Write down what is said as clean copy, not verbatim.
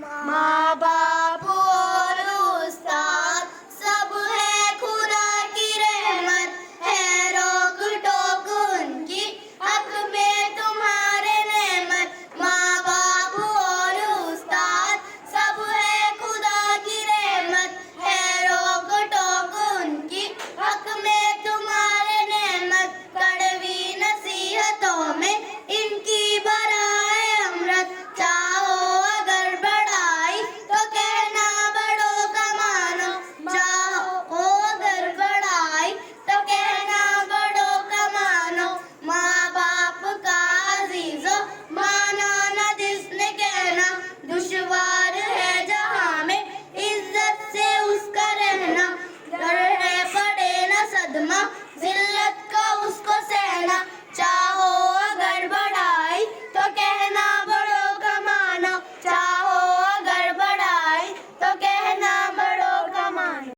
माँ बाप और उस्ताद सब है खुदा की रहमत है, रोक टोक उनकी हक में तुम्हारे नेमत। माँ बाप और उस्ताद सब है खुदा की रहमत है, रोक टोक उनकी हक में तुम्हारे नेमत। कड़वी नसीहतों में इनकी बराए अमृत, चाहो अगर बढ़ाई तो कहना बड़ों का मानो, चाहो अगर बढ़ाई तो कहना बड़ों का मानो। माँ बाप का अजीजो मानो न जिसने कहना, दुश्वार